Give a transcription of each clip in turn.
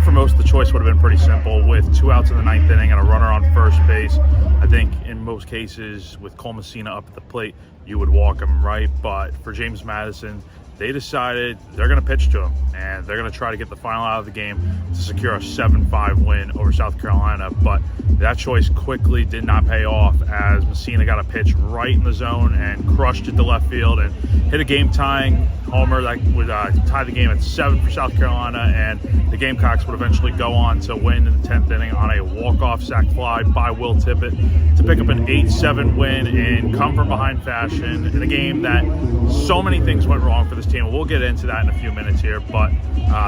think for most, the choice would have been pretty simple. With 2 outs in the 9th inning and a runner on first base, I think in most cases with Cole Messina up at the plate, you would walk him, right? But for James Madison, they decided they're going to pitch to him, and they're going to try to get the final out of the game to secure a 7-5 win over South Carolina. But that choice quickly did not pay off, as Messina got a pitch right in the zone and crushed it to left field and hit a game-tying homer that would tie the game at 7 for South Carolina, and the Gamecocks would eventually go on to win in the 10th inning on a walk-off sac fly by Will Tippett to pick up an 8-7 win in come-from-behind fashion in a game that so many things went wrong for this team. We'll get into that in a few minutes here, but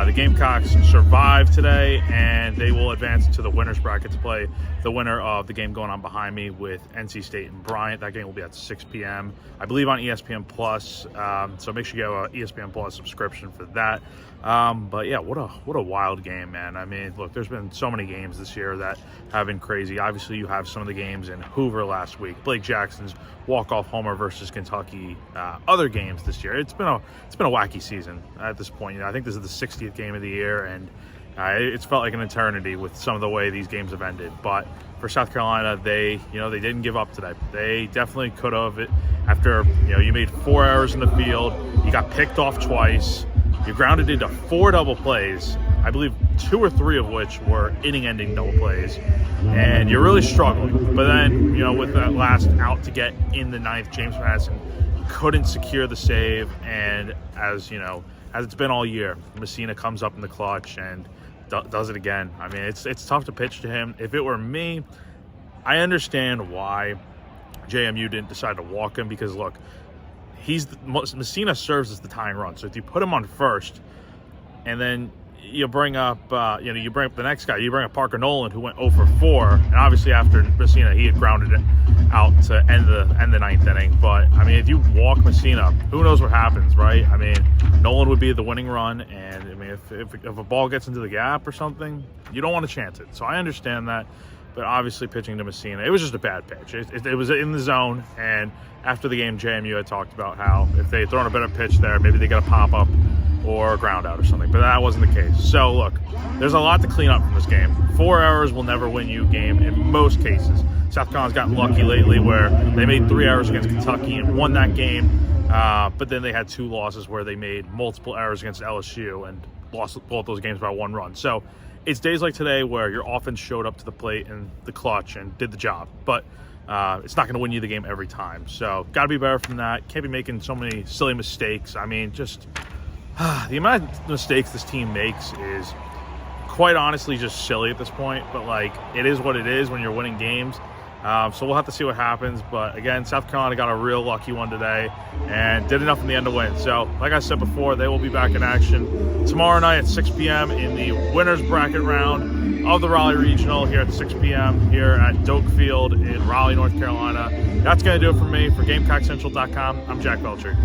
the Gamecocks survived today, and they will advance to the winner's bracket to play the winner of the game going on behind me with NC State and Bryant. That game will be at 6 p.m. I believe on ESPN Plus, so make sure you have an ESPN Plus subscription for that. But yeah, what a wild game, man. I mean, look, there's been so many games this year that have been crazy. Obviously, you have some of the games in Hoover last week, Blake Jackson's walk-off homer versus Kentucky, other games this year. It's been a wacky season at this point. I think this is the 60th game of the year, and it's felt like an eternity with some of the way these games have ended. But for South Carolina, they didn't give up today. They definitely could have. After you made 4 errors in the field, you got picked off twice, you grounded into 4 double plays, I believe 2 or 3 of which were inning-ending double plays, and you're really struggling. But then, with that last out to get in the 9th, James Madison couldn't secure the save, and as it's been all year, Messina comes up in the clutch and does it again. I mean, it's tough to pitch to him. If it were me, I understand why JMU didn't decide to walk him, because look, Messina serves as the tying run. So if you put him on first, and then you bring up the next guy, you bring up Parker Nolan, who went 0 for 4, and obviously after Messina, he had grounded it out to end the 9th inning. But I mean, if you walk Messina, who knows what happens, right? I mean, Nolan would be the winning run, and I mean, if a ball gets into the gap or something, you don't want to chance it. So I understand that. But obviously pitching to Messina, it was just a bad pitch. It was in the zone, and after the game, JMU had talked about how if they had thrown a better pitch there, maybe they got a pop-up or a ground out or something, but that wasn't the case. So look, there's a lot to clean up from this game. 4 errors will never win you a game in most cases. South Carolina's gotten lucky lately where they made 3 errors against Kentucky and won that game, but then they had 2 losses where they made multiple errors against LSU and lost both those games by 1 run. So it's days like today where your offense showed up to the plate and the clutch and did the job, but it's not going to win you the game every time. So got to be better from that. Can't be making so many silly mistakes. I mean, just the amount of mistakes this team makes is quite honestly just silly at this point, but like, it is what it is when you're winning games. So we'll have to see what happens. But again, South Carolina got a real lucky one today and did enough in the end to win. So like I said before, they will be back in action tomorrow night at 6 p.m. in the winner's bracket round of the Raleigh Regional here at 6 p.m. here at Doak Field in Raleigh, North Carolina. That's going to do it for me. For GamecockCentral.com, I'm Jack Veltri.